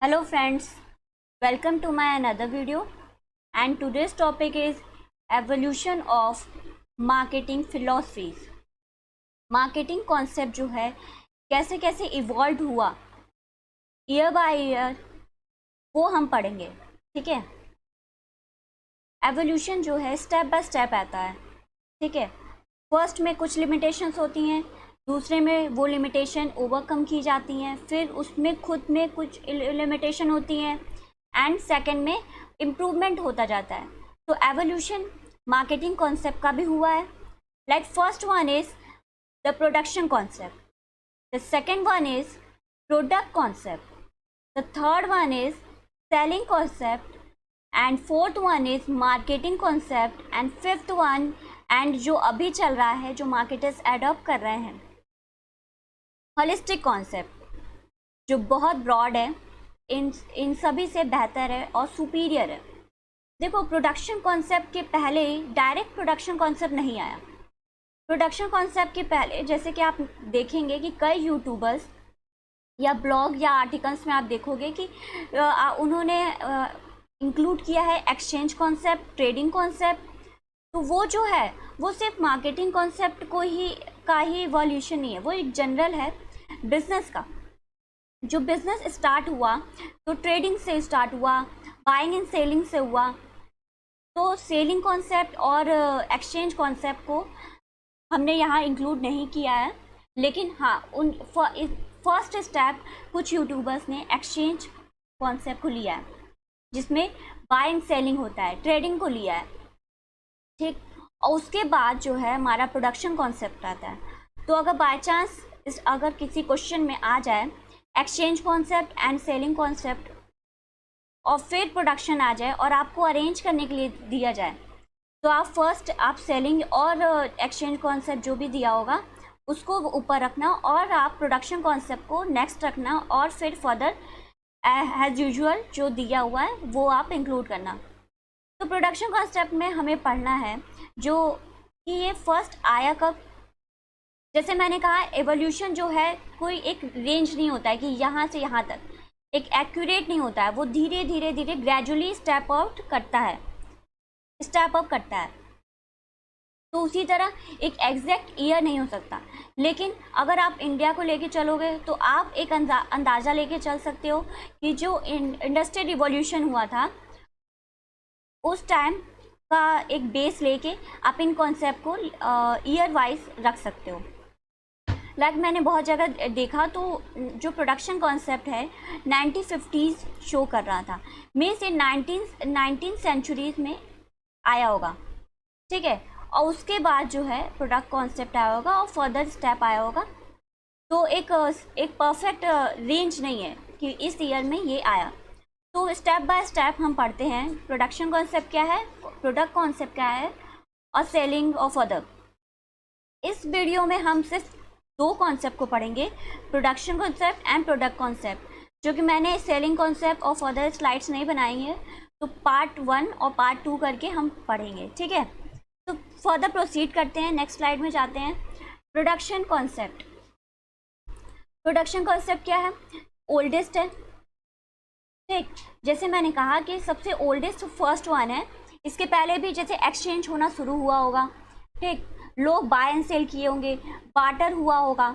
Hello friends, welcome to my another video and today's topic is evolution of marketing philosophies. Marketing concept जो है कैसे कैसे evolve हुआ year by year वो हम पढ़ेंगे। ठीक है, एवोल्यूशन जो है स्टेप बाय स्टेप आता है। ठीक है, फर्स्ट में कुछ लिमिटेशंस होती हैं, दूसरे में वो लिमिटेशन ओवरकम की जाती हैं, फिर उसमें खुद में कुछ लिमिटेशन होती हैं एंड सेकंड में इम्प्रूवमेंट होता जाता है। तो एवोल्यूशन मार्केटिंग कॉन्सेप्ट का भी हुआ है। Like first one is the production concept, the second one is product concept, the third one is selling concept and fourth one is marketing concept and fifth one and जो अभी चल रहा है जो मार्केटर्स एडॉप्ट कर रहे हैं holistic concept, जो बहुत ब्रॉड है, इन सभी से बेहतर है और सुपीरियर है। देखो, प्रोडक्शन कॉन्सेप्ट के पहले डायरेक्ट प्रोडक्शन कॉन्सेप्ट नहीं आया। प्रोडक्शन कॉन्सेप्ट के पहले जैसे कि आप देखेंगे कि कई यूट्यूबर्स या ब्लॉग या आर्टिकल्स में आप देखोगे कि उन्होंने इंक्लूड किया है एक्सचेंज कॉन्सेप्ट, ट्रेडिंग कॉन्सेप्ट। तो वो जो है वो सिर्फ मार्केटिंग कॉन्सेप्ट को ही इवोल्यूशन नहीं है, वो एक जनरल है बिजनेस का। जो बिजनेस स्टार्ट हुआ तो ट्रेडिंग से स्टार्ट हुआ, बाइंग एंड सेलिंग से हुआ। तो सेलिंग कॉन्सेप्ट और एक्सचेंज कॉन्सेप्ट को हमने यहाँ इंक्लूड नहीं किया है, लेकिन हाँ उन फर्स्ट स्टेप कुछ यूट्यूबर्स ने एक्सचेंज कॉन्सेप्ट को लिया है, जिसमें बाइंग सेलिंग होता है, ट्रेडिंग को लिया है। ठीक, और उसके बाद जो है हमारा प्रोडक्शन कॉन्सेप्ट आता है। तो अगर बाय चांस अगर किसी क्वेश्चन में आ जाए exchange concept and selling concept और फिर प्रोडक्शन आ जाए और आपको अरेंज करने के लिए दिया जाए, तो आप फर्स्ट आप सेलिंग और एक्सचेंज कॉन्सेप्ट जो भी दिया होगा उसको ऊपर रखना और आप प्रोडक्शन कॉन्सेप्ट को नेक्स्ट रखना और फिर फर्दर एज यूजुअल जो दिया हुआ है वो आप इंक्लूड करना। तो प्रोडक्शन कॉन्सेप्ट में हमें पढ़ना है जो कि ये फर्स्ट आया कब। जैसे मैंने कहा, एवोल्यूशन जो है कोई एक रेंज नहीं होता है कि यहाँ से यहाँ तक एक एक्यूरेट नहीं होता है, वो धीरे धीरे धीरे ग्रेजुअली स्टेप अप करता है। तो उसी तरह एक एग्जैक्ट ईयर नहीं हो सकता, लेकिन अगर आप इंडिया को लेके चलोगे तो आप एक अंदाज़ा लेके चल सकते हो कि जो इंडस्ट्रियल रिवॉल्यूशन हुआ था उस टाइम का एक बेस लेके आप इन कॉन्सेप्ट को ईयर वाइज रख सकते हो। लाइक मैंने बहुत जगह देखा तो जो प्रोडक्शन कॉन्सेप्ट है 1950s शो कर रहा था, में से 19 सेंचुरीज में आया होगा। ठीक है, और उसके बाद जो है प्रोडक्ट कॉन्सेप्ट आया होगा और फर्दर स्टेप आया होगा। तो एक परफेक्ट रेंज नहीं है कि इस ईयर में ये आया। तो स्टेप बाय स्टेप हम पढ़ते हैं प्रोडक्शन कॉन्सेप्ट क्या है, प्रोडक्ट कॉन्सेप्ट क्या है और सेलिंग ऑफ अदर। इस वीडियो में हम सिर्फ दो कॉन्सेप्ट को पढ़ेंगे, production concept and product concept, जो कि मैंने सेलिंग कॉन्सेप्ट और फर्दर स्लाइड्स नहीं बनाई है, तो पार्ट 1 और पार्ट 2 करके हम पढ़ेंगे। ठीक है, तो फर्दर प्रोसीड करते हैं, नेक्स्ट स्लाइड में जाते हैं। प्रोडक्शन कॉन्सेप्ट क्या है? ओल्डेस्ट है। ठीक, जैसे मैंने कहा कि सबसे ओल्डेस्ट फर्स्ट वन है। इसके पहले भी जैसे एक्सचेंज होना शुरू हुआ होगा, ठीक, लोग बाय एंड सेल किए होंगे, बार्टर हुआ होगा,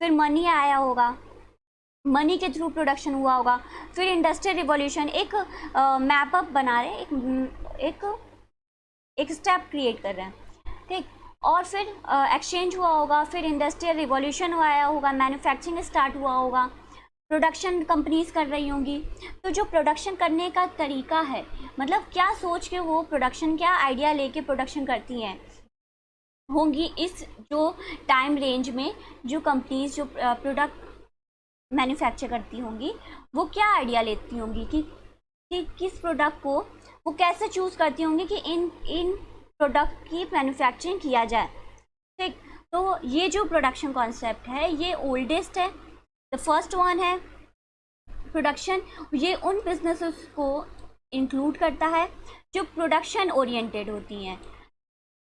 फिर मनी आया होगा, मनी के थ्रू प्रोडक्शन हुआ होगा, फिर इंडस्ट्रियल रिवॉल्यूशन एक मैप अप बना रहे, एक स्टेप क्रिएट कर रहे हैं। ठीक, और फिर एक्सचेंज हुआ होगा, फिर इंडस्ट्रियल रिवॉल्यूशन आया होगा, मैन्युफैक्चरिंग स्टार्ट हुआ होगा, प्रोडक्शन कंपनीज कर रही होंगी। तो जो प्रोडक्शन करने का तरीका है, मतलब क्या सोच के वो प्रोडक्शन, क्या आइडिया लेके प्रोडक्शन करती हैं होंगी, इस जो टाइम रेंज में जो कंपनीज जो प्रोडक्ट मैन्युफैक्चर करती होंगी वो क्या आइडिया लेती होंगी कि किस प्रोडक्ट को वो कैसे चूज़ करती होंगी कि इन प्रोडक्ट की मैन्युफैक्चरिंग किया जाए। ठीक, तो ये जो प्रोडक्शन कॉन्सेप्ट है ये ओल्डेस्ट है, द फर्स्ट वन है प्रोडक्शन। ये उन बिजनेसेस को इंक्लूड करता है जो प्रोडक्शन ओरिएंटेड होती हैं।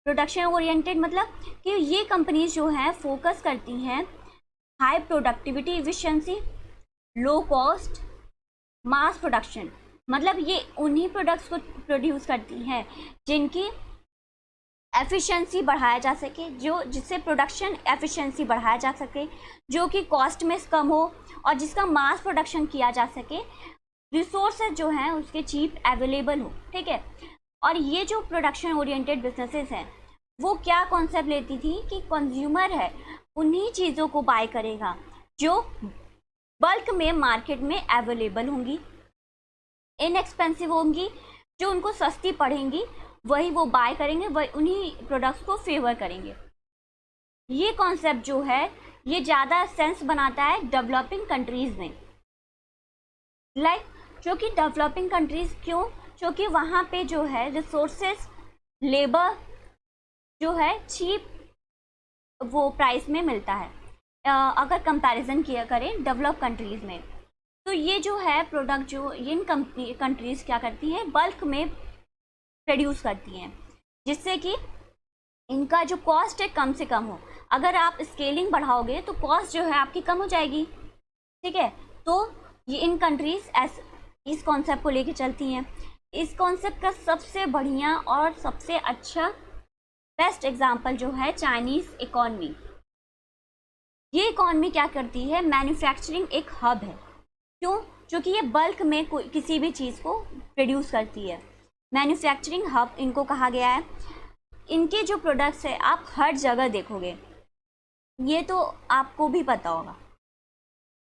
प्रोडक्शन ओरिएंटेड मतलब कि ये कंपनीज जो हैं फोकस करती हैं high productivity, efficiency, low cost, mass production मतलब ये उन्हीं प्रोडक्ट्स को प्रोड्यूस करती हैं जिनकी एफिशिएंसी बढ़ाया जा सके, जो जिससे प्रोडक्शन एफिशिएंसी बढ़ाया जा सके, जो कि कॉस्ट में कम हो और जिसका मास प्रोडक्शन किया जा सके, रिसोर्सेज जो हैं उसके चीप अवेलेबल हो। ठीक है, और ये जो प्रोडक्शन ओरिएंटेड बिजनेसेस हैं वो क्या कॉन्सेप्ट लेती थी कि कंज्यूमर है उन्हीं चीज़ों को बाय करेगा जो बल्क में मार्केट में अवेलेबल होंगी, इनएक्सपेंसिव होंगी, जो उनको सस्ती पड़ेंगी, वही वो बाय करेंगे, वही उन्हीं प्रोडक्ट्स को फेवर करेंगे। ये कॉन्सेप्ट जो है ये ज़्यादा सेंस बनाता है डेवलपिंग कंट्रीज़ में। जो कि डेवलपिंग कंट्रीज़ क्यों? क्योंकि वहाँ पे जो है रिसोर्सेस, लेबर जो है चीप वो प्राइस में मिलता है अगर कंपैरिजन किया करें डेवलप कंट्रीज़ में। तो ये जो है प्रोडक्ट जो इन कंट्रीज़ क्या करती हैं, बल्क में प्रोड्यूस करती हैं, जिससे कि इनका जो कॉस्ट है कम से कम हो। अगर आप स्केलिंग बढ़ाओगे तो कॉस्ट जो है आपकी कम हो जाएगी। ठीक है, तो ये इन कंट्रीज़ इस कॉन्सेप्ट को लेके चलती हैं। इस कॉन्सेप्ट का सबसे बढ़िया और सबसे अच्छा बेस्ट एग्जांपल जो है चाइनीज़ इकॉनमी। ये इकॉनमी क्या करती है, मैन्युफैक्चरिंग एक हब है। क्यों? क्योंकि ये बल्क में किसी भी चीज़ को प्रोड्यूस करती है। मैन्युफैक्चरिंग हब इनको कहा गया है। इनके जो प्रोडक्ट्स है आप हर जगह देखोगे, ये तो आपको भी पता होगा।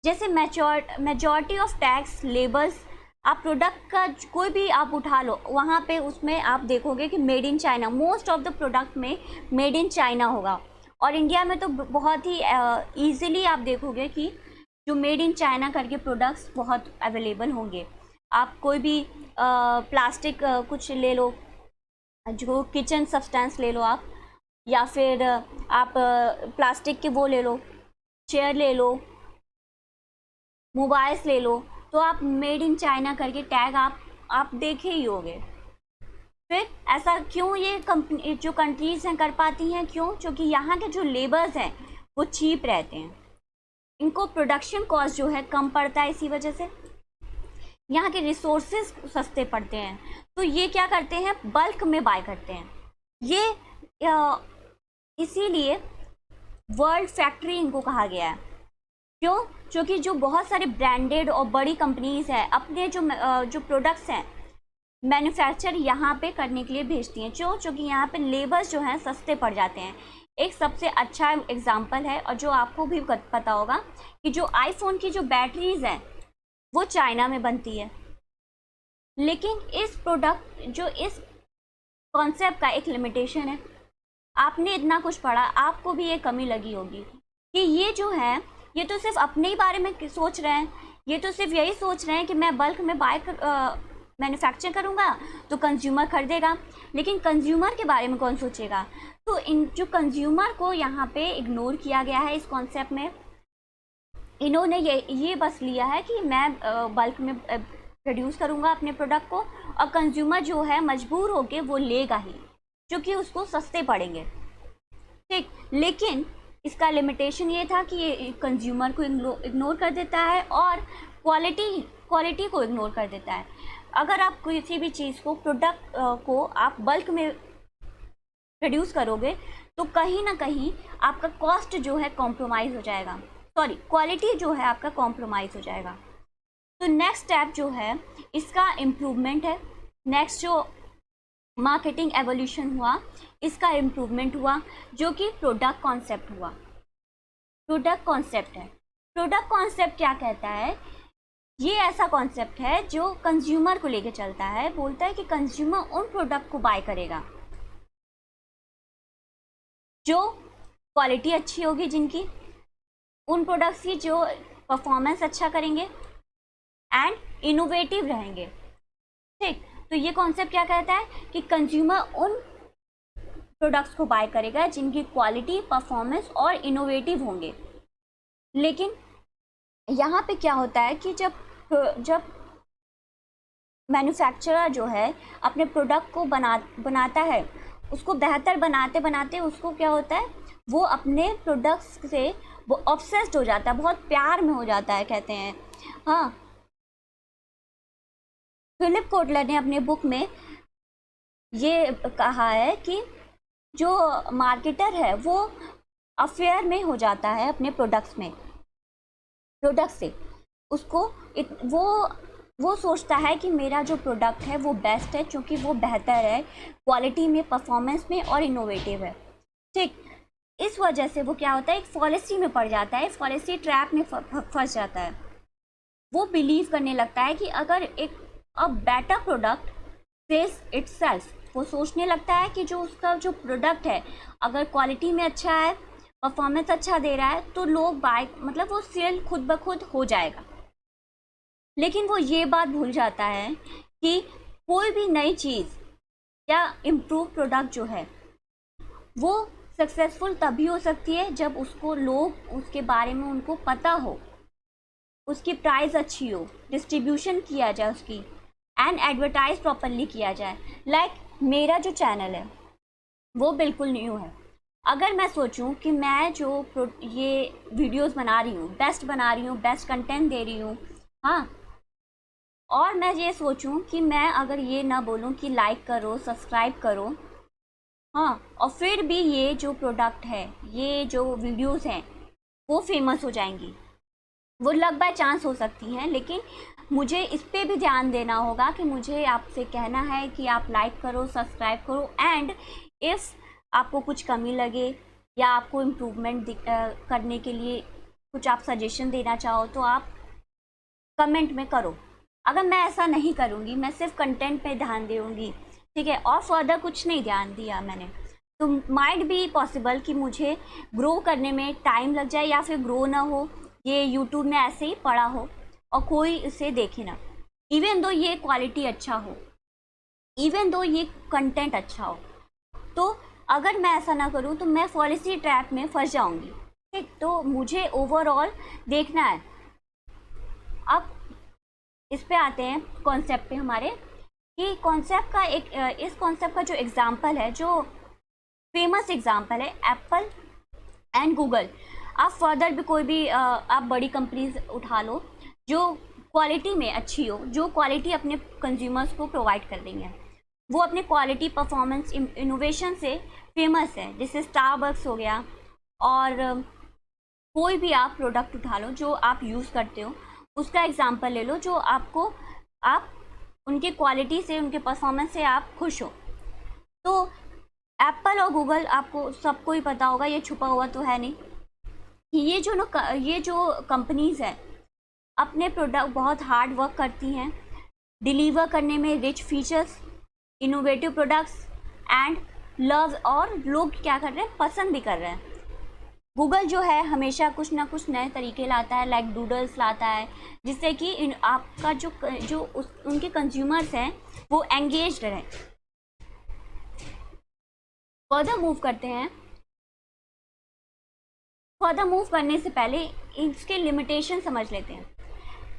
जैसे मेजॉरिटी ऑफ टैक्स लेबल्स, आप प्रोडक्ट का कोई भी आप उठा लो, वहाँ पे उसमें आप देखोगे कि made in China, most of the product में मेड इन चाइना होगा। और इंडिया में तो बहुत ही ईजिली आप देखोगे कि जो मेड इन चाइना करके प्रोडक्ट्स बहुत अवेलेबल होंगे। आप कोई भी प्लास्टिक कुछ ले लो, जो किचन सब्सटेंस ले लो आप, या फिर आप प्लास्टिक के वो ले लो, चेयर ले लो, मोबाइल्स ले लो, तो आप मेड इन चाइना करके टैग आप देखे ही होंगे। फिर ऐसा क्यों ये कंपनी जो कंट्रीज़ हैं कर पाती हैं? क्यों? क्योंकि यहाँ के जो लेबर्स हैं वो चीप रहते हैं, इनको प्रोडक्शन कॉस्ट जो है कम पड़ता है, इसी वजह से यहाँ के रिसोर्सेज सस्ते पड़ते हैं। तो ये क्या करते हैं, बल्क में बाय करते हैं। ये इसीलिए वर्ल्ड फैक्ट्री इनको कहा गया है। क्यों? क्योंकि जो बहुत सारे ब्रांडेड और बड़ी कंपनीज हैं अपने जो प्रोडक्ट्स हैं मैन्युफैक्चर यहाँ पे करने के लिए भेजती हैं। क्यों? क्योंकि यहाँ पे लेबर्स जो हैं सस्ते पड़ जाते हैं। एक सबसे अच्छा एग्जांपल है, और जो आपको भी पता होगा, कि जो आईफोन की जो बैटरीज हैं वो चाइना में बनती है। लेकिन इस कॉन्सेप्ट का एक लिमिटेशन है। आपने इतना कुछ पढ़ा, आपको भी ये कमी लगी होगी कि ये जो है ये तो सिर्फ अपने ही बारे में सोच रहे हैं, ये तो सिर्फ यही सोच रहे हैं कि मैं बल्क में मैन्युफैक्चर करूँगा तो कंज्यूमर खरीदेगा, लेकिन कंज्यूमर के बारे में कौन सोचेगा? तो इन जो कंज्यूमर को यहाँ पे इग्नोर किया गया है इस कॉन्सेप्ट में। इन्होंने ये बस लिया है कि मैं बल्क में प्रोड्यूस करूँगा अपने प्रोडक्ट को, और कंज्यूमर जो है मजबूर होके वो लेगा ही, क्योंकि उसको सस्ते पड़ेंगे। ठीक, लेकिन इसका लिमिटेशन ये था कि ये कंज्यूमर को इग्नोर कर देता है और क्वालिटी को इग्नोर कर देता है। अगर आप किसी भी चीज़ को प्रोडक्ट को आप बल्क में प्रोड्यूस करोगे तो कहीं ना कहीं आपका कॉस्ट जो है कॉम्प्रोमाइज़ हो जाएगा, क्वालिटी जो है आपका कॉम्प्रोमाइज़ हो जाएगा। तो नेक्स्ट स्टेप जो है इसका इम्प्रूवमेंट है। नेक्स्ट जो मार्केटिंग एवोल्यूशन हुआ, इसका इम्प्रूवमेंट हुआ, जो कि प्रोडक्ट कॉन्सेप्ट हुआ। प्रोडक्ट कॉन्सेप्ट है। प्रोडक्ट कॉन्सेप्ट क्या कहता है? ये ऐसा कॉन्सेप्ट है जो कंज्यूमर को लेके चलता है। बोलता है कि कंज्यूमर उन प्रोडक्ट को बाय करेगा जो क्वालिटी अच्छी होगी, जिनकी उन प्रोडक्ट्स की जो परफॉर्मेंस अच्छा करेंगे एंड इनोवेटिव रहेंगे। ठीक, तो ये कॉन्सेप्ट क्या कहता है कि कंज्यूमर उन प्रोडक्ट्स को बाय करेगा जिनकी क्वालिटी, परफॉर्मेंस और इनोवेटिव होंगे। लेकिन यहाँ पे क्या होता है कि जब मैन्युफैक्चरर जो है अपने प्रोडक्ट को बनाता है, उसको बेहतर बनाते बनाते उसको क्या होता है, वो अपने प्रोडक्ट्स से वो ऑब्सेस्ड हो जाता है, बहुत प्यार में हो जाता है, कहते हैं। हाँ, फिलिप कोटलर ने अपने बुक में ये कहा है कि जो मार्केटर है वो अफेयर में हो जाता है अपने प्रोडक्ट्स से। उसको वो सोचता है कि मेरा जो प्रोडक्ट है वो बेस्ट है, क्योंकि वो बेहतर है क्वालिटी में, परफॉर्मेंस में और इनोवेटिव है। ठीक, इस वजह से वो क्या होता है, एक फॉलेसी में पड़ जाता है, फॉलेसी ट्रैप में फंस जाता है। वो बिलीव करने लगता है कि अगर एक बेटर प्रोडक्ट सेल्स इटसेल्फ, वो सोचने लगता है कि जो उसका जो प्रोडक्ट है अगर क्वालिटी में अच्छा है, परफॉर्मेंस अच्छा दे रहा है, तो लोग बाय, मतलब वो सेल खुद ब खुद हो जाएगा। लेकिन वो ये बात भूल जाता है कि कोई भी नई चीज़ या इम्प्रूव प्रोडक्ट जो है वो सक्सेसफुल तभी हो सकती है जब उसको लोग उसके बारे में उनको पता हो, उसकी प्राइस अच्छी हो, डिस्ट्रीब्यूशन किया जाए उसकी, एंड एडवर्टाइज प्रॉपरली किया जाए। लाइक मेरा जो चैनल है वो बिल्कुल न्यू है। अगर मैं सोचूं कि मैं जो ये वीडियोस बना रही हूँ, बेस्ट बना रही हूँ, बेस्ट कंटेंट दे रही हूँ, हाँ, और मैं ये सोचूं कि मैं अगर ये ना बोलूं कि लाइक करो, सब्सक्राइब करो, हाँ, और फिर भी ये जो प्रोडक्ट है, ये जो वीडियोस हैं वो फेमस हो जाएंगी, वो लक बाय चांस हो सकती हैं, लेकिन मुझे इस पे भी ध्यान देना होगा कि मुझे आपसे कहना है कि आप लाइक करो, सब्सक्राइब करो, एंड इफ़ आपको कुछ कमी लगे या आपको इम्प्रूवमेंट करने के लिए कुछ आप सजेशन देना चाहो तो आप कमेंट में करो। अगर मैं ऐसा नहीं करूँगी, मैं सिर्फ कंटेंट पे ध्यान दूँगी, ठीक है, और फर्दर कुछ नहीं ध्यान दिया मैंने, तो माइट बी पॉसिबल कि मुझे ग्रो करने में टाइम लग जाए या फिर ग्रो ना हो, ये यूट्यूब में ऐसे ही पड़ा हो और कोई इसे देखे ना, इवन दो ये क्वालिटी अच्छा हो, इवन दो ये कंटेंट अच्छा हो। तो अगर मैं ऐसा ना करूँ तो मैं पॉलिसी ट्रैप में फंस जाऊँगी। ठीक, तो मुझे ओवरऑल देखना है। अब इस पे आते हैं कॉन्सेप्ट पे हमारे, कि कॉन्सेप्ट का इस कॉन्सेप्ट का जो एग्जांपल है, जो फेमस एग्जांपल है, एप्पल एंड गूगल। आप फर्दर भी कोई भी आप बड़ी कंपनीज उठा लो जो क्वालिटी में अच्छी हो, जो क्वालिटी अपने कंज्यूमर्स को प्रोवाइड कर रही हैं, वो अपने क्वालिटी, परफॉर्मेंस, इनोवेशन से फेमस है। जैसे स्टारबक्स हो गया, और कोई भी आप प्रोडक्ट उठा लो जो आप यूज़ करते हो, उसका एग्जांपल ले लो, जो आपको, आप उनके क्वालिटी से, उनके परफॉर्मेंस से आप खुश हो। तो एप्पल और गूगल आपको सबको ही पता होगा, ये छुपा हुआ तो है नहीं, कि ये जो कंपनीज़ हैं अपने प्रोडक्ट बहुत हार्ड वर्क करती हैं डिलीवर करने में, rich features, innovative products and love, और लोग क्या कर रहे हैं, पसंद भी कर रहे हैं। गूगल जो है हमेशा कुछ ना कुछ नए तरीके लाता है, लाइक डूडल्स लाता है, जिससे कि आपका उनके कंज्यूमर्स हैं वो एंगेज्ड रहें। फर्दर मूव करते हैं। फर्दर मूव करने से पहले इसके लिमिटेशन समझ लेते हैं।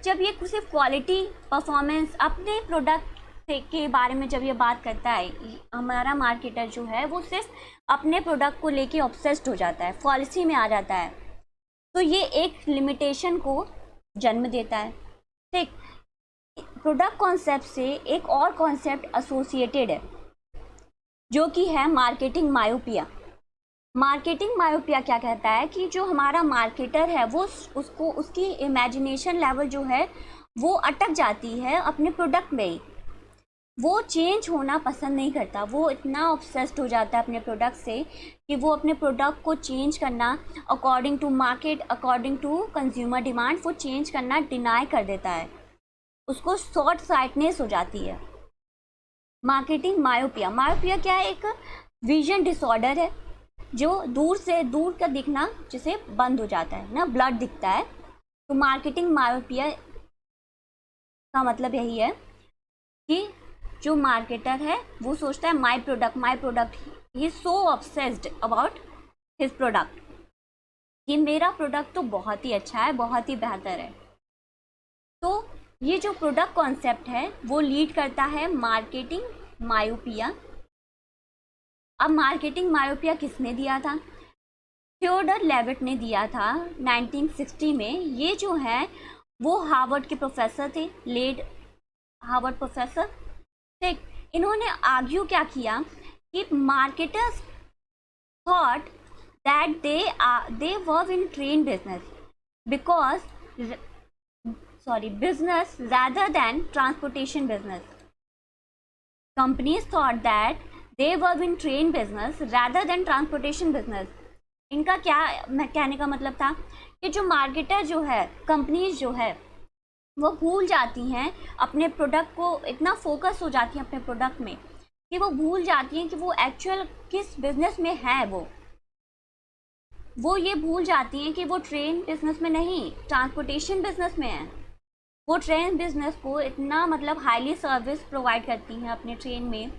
जब ये सिर्फ क्वालिटी, परफॉर्मेंस, अपने प्रोडक्ट के बारे में जब ये बात करता है, हमारा मार्केटर जो है वो सिर्फ अपने प्रोडक्ट को लेके ऑब्सेस्ड हो जाता है, पॉलिसी में आ जाता है, तो ये एक लिमिटेशन को जन्म देता है। ठीक, प्रोडक्ट कॉन्सेप्ट से एक और कॉन्सेप्ट एसोसिएटेड है जो कि है मार्केटिंग मायोपिया। मार्केटिंग मायोपिया क्या कहता है कि जो हमारा मार्केटर है वो उसकी इमेजिनेशन लेवल जो है वो अटक जाती है अपने प्रोडक्ट में ही, वो चेंज होना पसंद नहीं करता। वो इतना ऑब्सेस्ड हो जाता है अपने प्रोडक्ट से कि वो अपने प्रोडक्ट को चेंज करना according to market, according to consumer demand, वो चेंज करना डिनाई कर देता है, उसको शॉर्ट साइटनेस हो जाती है। मार्केटिंग मायोपिया, मायोपिया क्या है, एक विजन डिसऑर्डर है जो दूर का दिखना जिसे बंद हो जाता है ना, ब्लड दिखता है। तो मार्केटिंग मायोपिया का मतलब यही है कि जो मार्केटर है वो सोचता है my product, he so obsessed about his product, कि मेरा प्रोडक्ट तो बहुत ही अच्छा है, बहुत ही बेहतर है। तो ये जो प्रोडक्ट कॉन्सेप्ट है वो लीड करता है मार्केटिंग मायोपिया। अब मार्केटिंग मायोपिया किसने दिया था? थियोडर लेविट ने दिया था 1960 में। ये जो है वो हार्वर्ड के प्रोफेसर थे, लेड हार्वर्ड प्रोफेसर। ठीक, इन्होंने आर्ग्यू क्या किया कि marketers thought that they work in train business because business rather than transportation business. Companies thought that they were in train business rather than transportation business. इनका क्या कहने का मतलब था कि जो मार्केटर जो है, कंपनीज जो है, वो भूल जाती हैं अपने प्रोडक्ट को, इतना फोकस हो जाती हैं अपने प्रोडक्ट में कि वो भूल जाती हैं कि वो एक्चुअल किस बिजनेस में है। वो ये भूल जाती हैं कि वो ट्रेन बिजनेस में नहीं, ट्रांसपोर्टेशन बिजनेस में है। वो ट्रेन बिजनेस को इतना मतलब हाईली सर्विस प्रोवाइड करती हैं अपने ट्रेन में,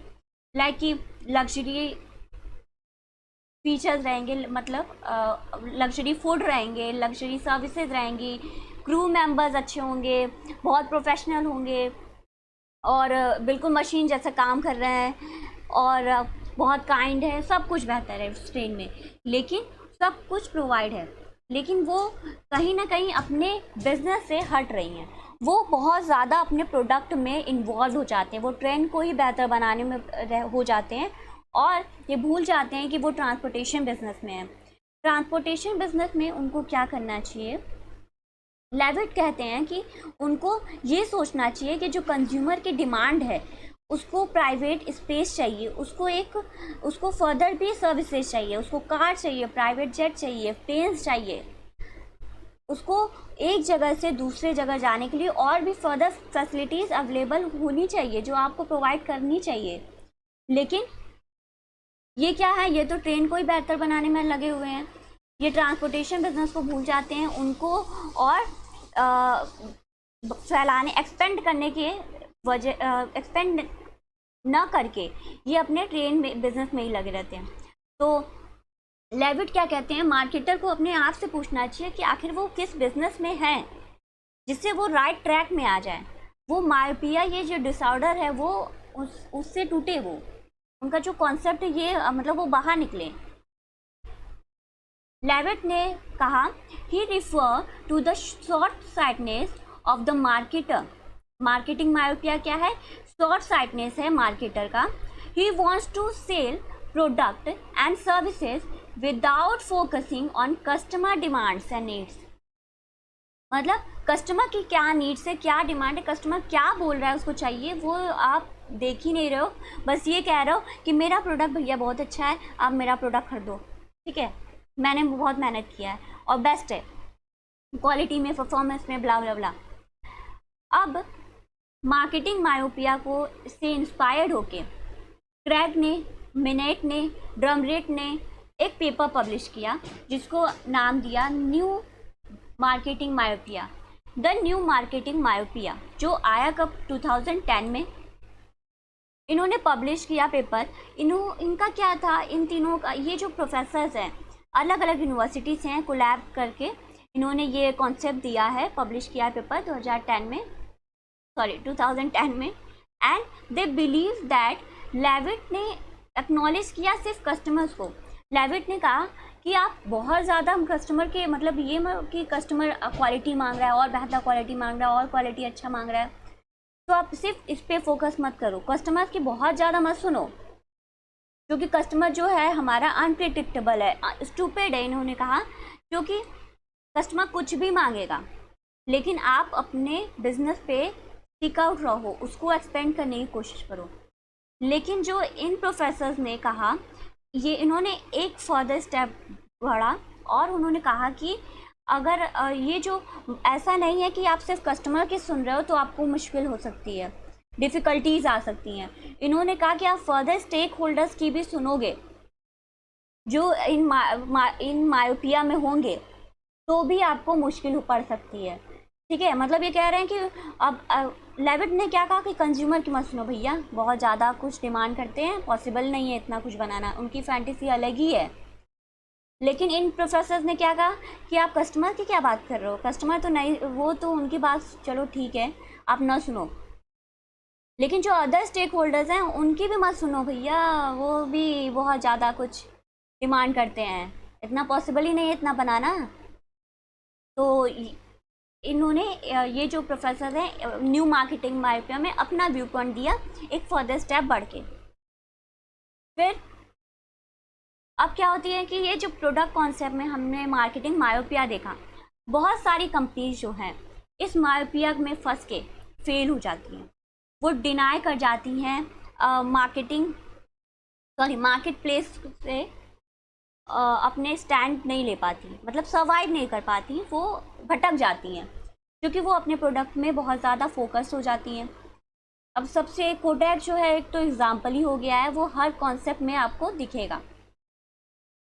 लाइक कि लग्जरी फीचर्स रहेंगे, मतलब लग्जरी फूड रहेंगे, लग्जरी सर्विसेज रहेंगी, क्रू मेंबर्स अच्छे होंगे, बहुत प्रोफेशनल होंगे और बिल्कुल मशीन जैसा काम कर रहे हैं और बहुत काइंड है, सब कुछ बेहतर है उस ट्रेन में। लेकिन सब कुछ प्रोवाइड है, लेकिन वो कहीं ना कहीं अपने बिजनेस से हट रही हैं। वो बहुत ज़्यादा अपने प्रोडक्ट में इन्वॉल्व हो जाते हैं, वो ट्रेंड को ही बेहतर बनाने में हो जाते हैं और ये भूल जाते हैं कि वो ट्रांसपोर्टेशन बिजनेस में है। ट्रांसपोर्टेशन बिजनेस में उनको क्या करना चाहिए, लेविट कहते हैं कि उनको ये सोचना चाहिए कि जो कंज्यूमर की डिमांड है उसको प्राइवेट स्पेस चाहिए, उसको फर्दर भी सर्विसेज चाहिए, उसको कार चाहिए, प्राइवेट जेट चाहिए, प्लेन्स चाहिए, उसको एक जगह से दूसरे जगह जाने के लिए और भी फर्दर फैसिलिटीज़ अवेलेबल होनी चाहिए जो आपको प्रोवाइड करनी चाहिए। लेकिन ये क्या है, ये तो ट्रेन को ही बेहतर बनाने में लगे हुए हैं। ये ट्रांसपोर्टेशन बिजनेस को भूल जाते हैं, उनको और फैलाने, एक्सपेंड करने के वजह, एक्सपेंड न करके ये अपने ट्रेन में बिजनेस में ही लगे रहते हैं। तो लेविट क्या कहते हैं, मार्केटर को अपने आप से पूछना चाहिए कि आखिर वो किस बिजनेस में है, जिससे वो राइट ट्रैक में आ जाए, वो मायोपिया, ये जो डिसऑर्डर है वो उससे टूटे, वो उनका जो कॉन्सेप्ट ये मतलब वो बाहर निकले। लेविट ने कहा he refer to the short sightedness of the marketer. Marketing myopia क्या है, शॉर्ट साइटनेस है मार्केटर का। He wants to sell product and services without focusing on customer demands and needs. मतलब कस्टमर की क्या नीड्स है, क्या डिमांड है, कस्टमर क्या बोल रहा है उसको चाहिए, वो आप देख ही नहीं रहे हो, बस ये कह रहे हो कि मेरा प्रोडक्ट भैया बहुत अच्छा है, आप मेरा प्रोडक्ट खरीदो, ठीक है, मैंने बहुत मेहनत किया है और बेस्ट है क्वालिटी में, परफॉर्मेंस में, ब्ला ब्ला ब्ला। अब मार्केटिंग मायोपिया को से इंस्पायर्ड होके क्रेग ने, मिनेट ने, ड्रमरेट ने एक पेपर पब्लिश किया जिसको नाम दिया new marketing myopia, the new marketing myopia, जो आया कब 2010 में इन्होंने पब्लिश किया पेपर। इनका क्या था, इन तीनों का, ये जो प्रोफेसर्स हैं अलग अलग यूनिवर्सिटीज़ हैं, कोलैब करके इन्होंने ये कॉन्सेप्ट दिया है, पब्लिश किया पेपर 2010 में and they believe that, Levitt ने एक्नॉलेज किया सिर्फ कस्टमर्स को। लेविट ने कहा कि आप बहुत ज़्यादा कस्टमर के, मतलब ये कि कस्टमर क्वालिटी मांग रहा है और बेहतर क्वालिटी मांग रहा है और क्वालिटी अच्छा मांग रहा है, तो आप सिर्फ इस पे फोकस मत करो, कस्टमर की बहुत ज़्यादा मत सुनो, क्योंकि कस्टमर जो है हमारा अनप्रिडिक्टेबल है, स्टूपिड है, इन्होंने कहा, क्योंकि कस्टमर कुछ भी मांगेगा। लेकिन आप अपने बिजनेस पे स्टिक आउट रहो, उसको एक्सपेंड करने की कोशिश करो। लेकिन जो इन प्रोफेसर्स ने कहा, ये इन्होंने एक फर्दर स्टेप बढ़ा और उन्होंने कहा कि अगर ये जो ऐसा नहीं है कि आप सिर्फ कस्टमर की सुन रहे हो तो आपको मुश्किल हो सकती है, डिफ़िकल्टीज आ सकती हैं। इन्होंने कहा कि आप फर्दर स्टेक होल्डर्स की भी सुनोगे जो इन मायोपिया में होंगे, तो भी आपको मुश्किल पड़ सकती है, ठीक है। मतलब ये कह रहे हैं कि अब लेविट ने क्या कहा कि कंज्यूमर की मत सुनो भैया, बहुत ज़्यादा कुछ डिमांड करते हैं, पॉसिबल नहीं है इतना कुछ बनाना, उनकी फैंटेसी अलग ही है। लेकिन इन प्रोफेसर्स ने क्या कहा कि आप कस्टमर की क्या बात कर रहे हो, कस्टमर तो नहीं, वो तो उनकी बात चलो ठीक है आप ना सुनो, लेकिन जो अदर स्टेक होल्डर्स हैं उनकी भी मत सुनो भैया, वो भी बहुत ज़्यादा कुछ डिमांड करते हैं, इतना पॉसिबल ही नहीं है इतना बनाना। तो इन्होंने ये जो प्रोफेसर हैं न्यू मार्केटिंग मायोपिया में अपना व्यू पॉइंट दिया एक फर्दर स्टेप बढ़ के। फिर अब क्या होती है कि ये जो प्रोडक्ट कॉन्सेप्ट में हमने मार्केटिंग मायोपिया देखा, बहुत सारी कंपनीज जो हैं इस मायोपिया में फंस के फेल हो जाती हैं। वो डिनाई कर जाती हैं मार्केट प्लेस से अपने स्टैंड नहीं ले पाती, मतलब सर्वाइव नहीं कर पाती, वो भटक जाती हैं क्योंकि वो अपने प्रोडक्ट में बहुत ज़्यादा फोकस हो जाती हैं। अब सबसे कोडैक जो है एक तो एग्जाम्पल ही हो गया है, वो हर कॉन्सेप्ट में आपको दिखेगा।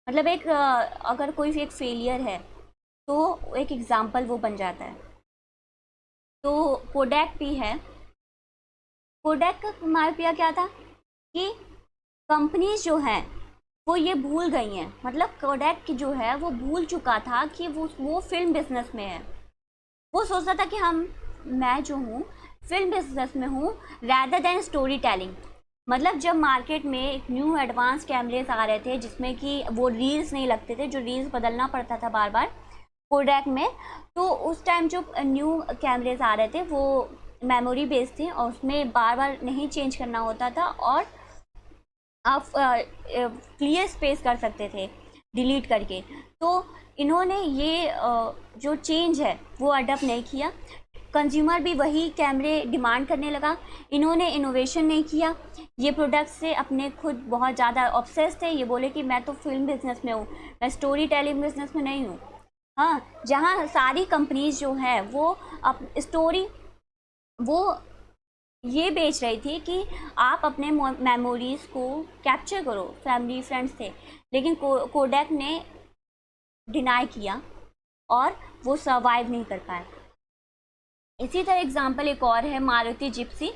मतलब एक अगर कोई एक फेलियर है तो एक एग्जाम्पल वो बन जाता है। तो कोडैक भी है। कोडैक का मायोपिया क्या था कि कंपनीज जो हैं वो ये भूल गई हैं, मतलब कोडैक की जो है वो भूल चुका था कि वो फिल्म बिजनेस में है। वो सोचता था कि मैं जो हूँ फिल्म बिजनेस में हूँ रैदर देन स्टोरी टेलिंग। मतलब जब मार्केट में एक न्यू एडवांस कैमरेज आ रहे थे जिसमें कि वो रील्स नहीं लगते थे, जो रील्स बदलना पड़ता था बार बार कोडैक में, तो उस टाइम जो न्यू कैमरेज आ रहे थे वो मेमोरी बेस्ड थे और उसमें बार बार नहीं चेंज करना होता था और आप क्लियर स्पेस कर सकते थे डिलीट करके। तो इन्होंने ये जो चेंज है वो अडॉप्ट नहीं किया। कंज्यूमर भी वही कैमरे डिमांड करने लगा। इन्होंने इनोवेशन नहीं किया। ये प्रोडक्ट से अपने खुद बहुत ज़्यादा ऑब्सेस्ड थे। ये बोले कि मैं तो फिल्म बिजनेस में हूँ, मैं स्टोरी टेलिंग बिजनेस में नहीं हूँ। हाँ, जहाँ सारी कंपनीज जो है वो अब स्टोरी वो ये बेच रही थी कि आप अपने मेमोरीज़ को कैप्चर करो, फैमिली फ्रेंड्स थे, लेकिन कोडैक ने डिनाई किया और वो सर्वाइव नहीं कर पाए। इसी तरह एग्जांपल एक और है मारुति जिप्सी।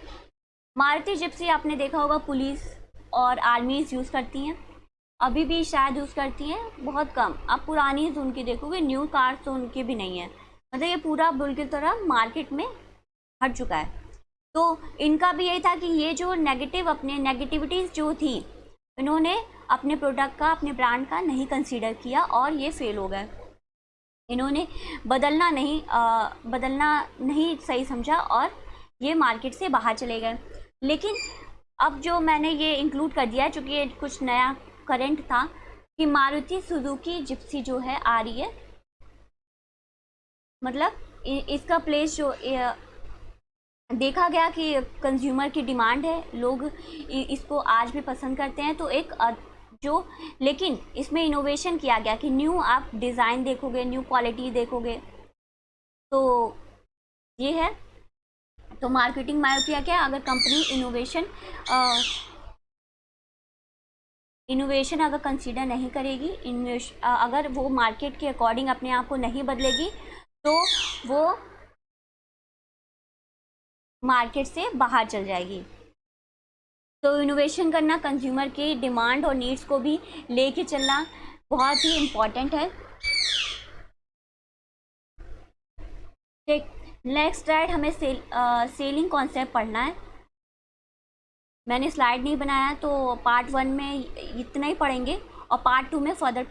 मारुति जिप्सी आपने देखा होगा पुलिस और आर्मीज यूज़ करती हैं, अभी भी शायद यूज़ करती हैं, बहुत कम। आप पुरानी उनकी देखोगे, न्यू कार्स तो उनकी भी नहीं है। मतलब ये पूरा बुरी तरह मार्केट में हट चुका है। तो इनका भी यही था कि ये जो अपने नेगेटिविटीज़ जो थी, इन्होंने अपने प्रोडक्ट का, अपने ब्रांड का नहीं कंसीडर किया और ये फेल हो गए। इन्होंने बदलना नहीं सही समझा और ये मार्केट से बाहर चले गए। लेकिन अब जो मैंने ये इंक्लूड कर दिया है, चूँकि ये कुछ नया करंट था, कि मारुति सुजुकी जिप्सी जो है आ रही है। मतलब इसका प्लेस जो देखा गया कि कंज्यूमर की डिमांड है, लोग इसको आज भी पसंद करते हैं। तो एक लेकिन इसमें इनोवेशन किया गया कि न्यू आप डिज़ाइन देखोगे, न्यू क्वालिटी देखोगे। तो ये है। तो मार्केटिंग मायोपिया क्या, अगर कंपनी इनोवेशन अगर कंसीडर नहीं करेगी, अगर वो मार्केट के अकॉर्डिंग अपने आप को नहीं बदलेगी, तो वो मार्केट से बाहर चल जाएगी। तो इनोवेशन करना, कंज्यूमर की डिमांड और नीड्स को भी लेके चलना बहुत ही इम्पॉर्टेंट है। ठीक, नेक्स्ट स्लाइड हमें सेलिंग कॉन्सेप्ट पढ़ना है। मैंने स्लाइड नहीं बनाया, तो पार्ट 1 में इतना ही पढ़ेंगे और पार्ट 2 में फर्दर